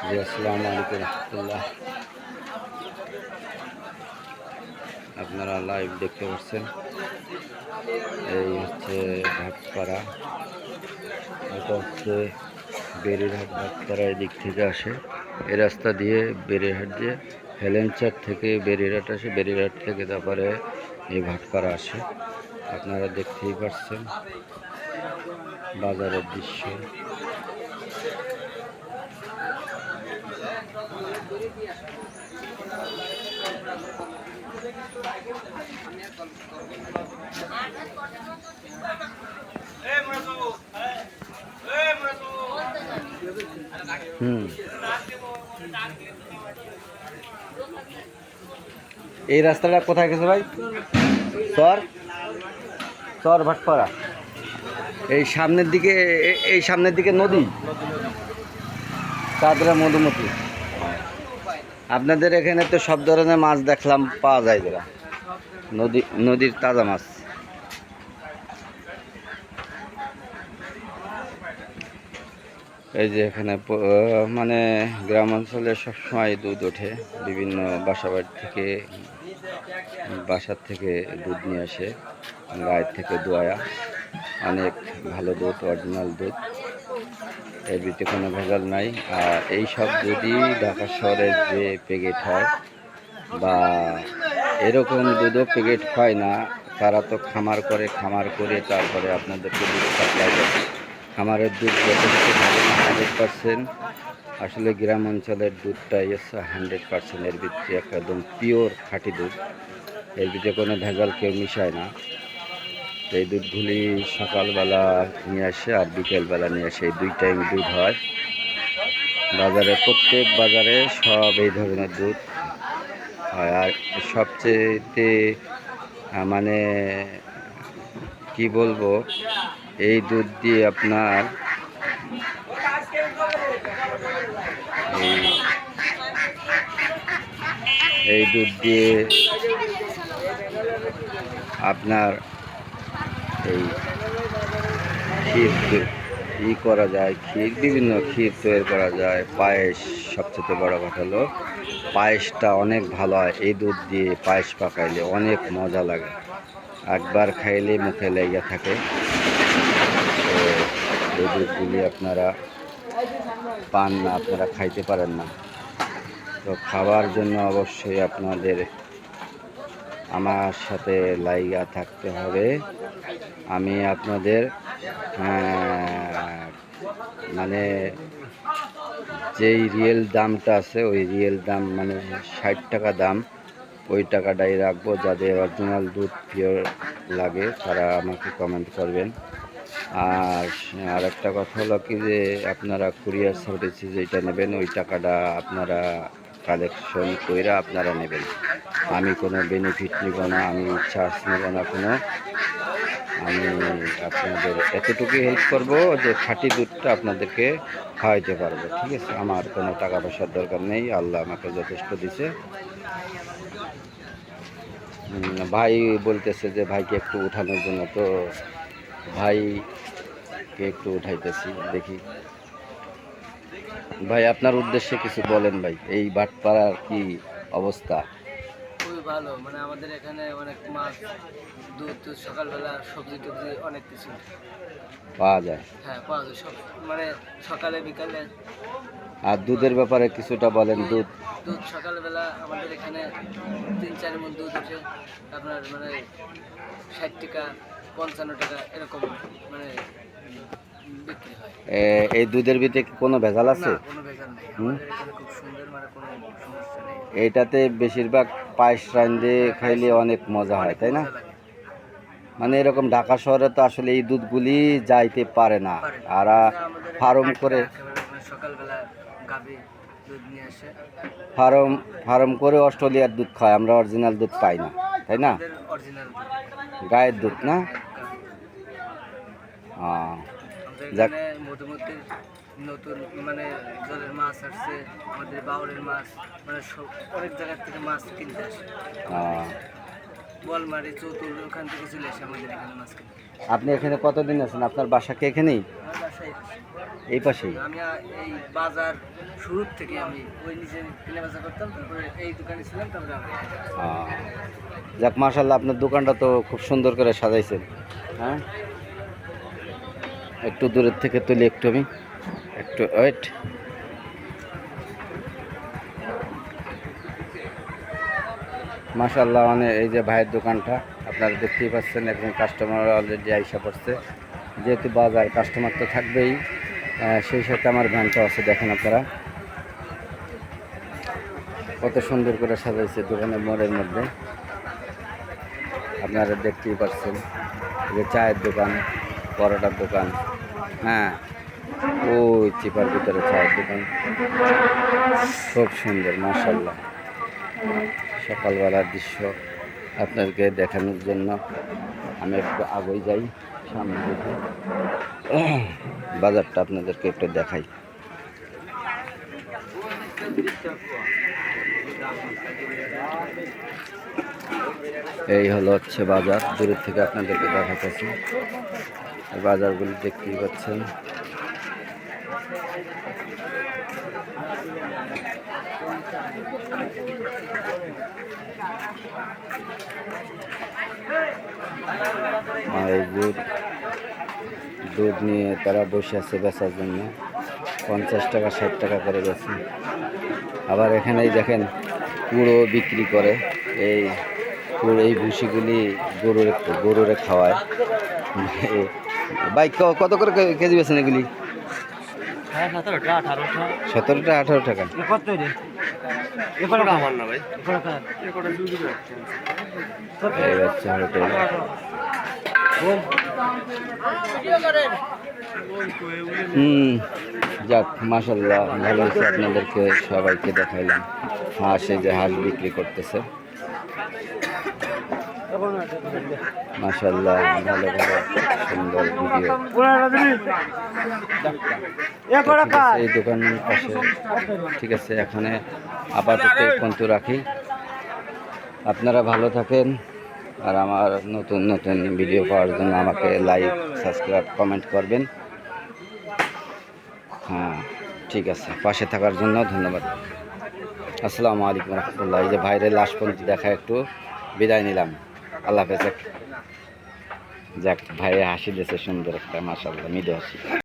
জি আসসালামু আলাইকুম রহমতুল্লাহ। আপনারা লাইভ দেখতে পাচ্ছেন, এই হচ্ছে ভাটপাড়া। এটা হচ্ছে বেরিরহাট ভাটপাড়া, এদিক থেকে আসে এই রাস্তা দিয়ে বেরিরহাট দিয়ে হেলেঞ্চার থেকে বেরিরহাট আসে, বেরিরহাট থেকে তারপরে এই ভাটপাড়া আসে। আপনারা দেখতেই পাচ্ছেন বাজারের দৃশ্য। এই রাস্তাটা কোথায় গেছে ভাই? চর চর ভাটপাড়া। এই সামনের দিকে, এই সামনের দিকে নদী, চাঁদরা মধুমতি। আপনাদের এখানে তো সব ধরনের মাছ দেখলাম পাওয়া যায়, যারা নদীর তাজা মাছ। এই যে এখানে মানে গ্রাম অঞ্চলে সবসময় দুধ ওঠে, বিভিন্ন বাসার থেকে দুধ নিয়ে আসে, গায়ের থেকে দোয়া। অনেক ভালো দুধ, অরিজিনাল দুধ, এর ভিতরে কোনো ভেজাল নাই। আর এই সব দুধই ঢাকা শহরের যে প্যাকেট হয় বা এরকম দুধও প্যাকেট হয় না, তারা তো খামার করে তারপরে আপনাদেরকে দুধ সাপ্লাই করে। খামারের দুধ যথেষ্ট ভালো না, 100%। আসলে গ্রাম অঞ্চলের দুধটাই হচ্ছে 100%, এর ভিতরে একদম পিওর খাঁটি দুধ, এর ভিতরে কোনো ভেজাল কেউ মিশায় না। এই দুধগুলি সকালবেলা নিয়ে আসে আর বিকেলবেলা নিয়ে আসে, এই 2 টাইম দুধ হয় বাজারে। প্রত্যেক বাজারে সব এই ধরনের দুধ হয়। আর সবচেয়ে মানে কি বলবো, এই দুধ দিয়ে আপনার এই দুধ দিয়ে আপনার এই ক্ষীর করা যায়, বিভিন্ন ক্ষীর তৈরি করা যায়, পায়েস। সবচেয়ে বড় কথা হলো পায়েসটা অনেক ভালো হয়, এই দুধ দিয়ে পায়েস পাকাইলে অনেক মজা লাগে, একবার খাইলে মুখে লেগে থাকে। তো এই দুধগুলি আপনারা পান না, আপনারা খাইতে পারেন না। তো খাবার জন্য অবশ্যই আপনাদের আমার সাথে লাইগা থাকতে হবে। আমি আপনাদের মানে যেই রিয়েল দামটা আছে, ওই রিয়েল দাম মানে 60 টাকা দাম, ওই টাকাটাই রাখবো। যাদের অরিজিনাল দুধ পিওর লাগে তারা আমাকে কমেন্ট করবেন। আর একটা কথা হলো কি, যে আপনারা কুরিয়ার সার্ভিসে যেটা নেবেন ওই টাকাটা আপনারা কালেকশন করে আপনারা নেবেন। আমি কোনো বেনিফিট নিব না, আমি চার্জ নেব না কোনো। আমি আপনাদের এতটুকুই হেল্প করব যে খাঁটি দুধটা আপনাদেরকে খাওয়াইতে পারবো, ঠিক আছে? আমার কোনো টাকা পয়সার দরকার নেই, আল্লাহ আমাকে যথেষ্ট দিছে। ভাই বলতেছে যে ভাইকে একটু উঠানোর জন্য, তো ভাইকে একটু উঠাইতেছি। দেখি ভাই, আপনার উদ্দেশ্যে কিছু বলেন ভাই, এই ভাটপাড়ার কি অবস্থা? খুবই ভালো, মানে আমাদের এখানে অনেক মাছ, দুধ, সকালবেলা সবজি টবজি অনেক কিছু পাওয়া যায়। হ্যাঁ পাওয়া যায় সব, মানে সকালে বিকালে। আর দুধের ব্যাপারে কিছুটা বলেন। দুধ দুধ সকালবেলা আমাদের এখানে 3-4 মণ দুধ উঠে আপনার মানে 60 টাকা 55 টাকা এরকম মানে বিক্রি হয়। এই দুধের ভিতরে কি কোনো ভেজাল আছে? কোনো ভেজাল নেই, আমাদের এখানে খুব সুন্দর, মানে কোনো সমস্যা নেই। এইটাতে বেশিরভাগ পায়েস রান্ধে খাইলে অনেক মজা হয়, তাই না? মানে এরকম ঢাকা শহরে তো আসলে এই দুধগুলি যাইতে পারে না, আর ফার্ম করে সকালবেলা গাভী দুধ নিয়ে আসে, ফার্ম করে অস্ট্রেলিয়ার দুধ খায়, আমরা অরিজিনাল দুধ পাই না, তাই না? অরিজিনাল গায়ের দুধ না। এখানে মধুমতির নতুন মানে জলের মাছ আসছে, আমাদের বাউরের মাছ, মানে অনেক জায়গার থেকে মাছ কিনতে আসে। বলমারি চতুর ওখান থেকে চলে আসে আমাদের এখানে মাছ কিনতে। আপনি এখানে কতদিন আছেন? আপনার বাসা কি এখানেই? আমার বাসায় এই পাশেই? আমি এই বাজার শুরুর থেকে আমি ওই নিচে কেনা বেচা করতাম, তারপরে এই দোকানে ছিলাম, তারপরে আমি যাক মাশাআল্লাহ, আপনার দোকানটা তো খুব সুন্দর করে সাজাইছেন। হ্যাঁ, একটু দূরের থেকে তুলি একটু, আমি একটু ওয়েট। মাশাআল্লাহ, মানে এই যে ভাইয়ের দোকানটা আপনারা দেখতেই পাচ্ছেন, একজন কাস্টমার অলরেডি আইসা পড়ছে। যেহেতু বাজার, কাস্টমার তো থাকবেই, সেই সাথে আমার ভ্যানটা আছে। দেখেন আপনারা কত সুন্দর করে সাজাইছে দোকানের মোড়ের মধ্যে, আপনারা দেখতেই পাচ্ছেন। যে চায়ের দোকান, পরোটার দোকান, হ্যাঁ ওই চিপার ভিতরে চায়ের দোকান, খুব সুন্দর মাশাআল্লাহ। সকালবেলার দৃশ্য আপনাদেরকে দেখানোর জন্য আমি একটু আগে যাই, সামনে দিকে বাজারটা আপনাদেরকে একটু দেখাই। এই হচ্ছে বাজার, দূরের থেকে আপনাদেরকে দেখাচ্ছি। এই বাজারগুলি দেখতেই পাচ্ছেন। আর এই দুধ নিয়ে তারা বসে আছে বেচার জন্য, 50 টাকা 60 টাকা করে বেছে। আবার এখানেই দেখেন পুরো বিক্রি করে, এই পুরো এই ভুসিগুলি গরুরে খাওয়ায়। ভাই কত করে কেজি বেছেন এগুলি? 17টা 18 টাকা। এই বাচ্চা হোটেল। যাক মাশাআল্লাহ, ভালো হয়েছে, আপনাদেরকে সবাইকে দেখাইলাম। হাঁস, এই যে হাঁস বিক্রি করতেছে মাশাআল্লাহ, ভালো ভালো সুন্দর ভিডিও। এই দোকানের পাশে, ঠিক আছে, এখানে আপাতত পর্যন্ত রাখি। আপনারা ভালো থাকেন, আর আমার নতুন নতুন ভিডিও পাওয়ার জন্য আমাকে লাইক, সাবস্ক্রাইব, কমেন্ট করবেন। হ্যাঁ ঠিক আছে, পাশে থাকার জন্য ধন্যবাদ। আসসালামু আলাইকুম রহমতুল্লাহ। এই যে ভাইরের লাশ পর্যন্ত দেখা, একটু বিদায় নিলাম। আল্লাহ হাফেজ। যাক, ভাই হাসি দিয়েছে সুন্দর একটা, মাশাআল্লাহ, মৃদু হাসি।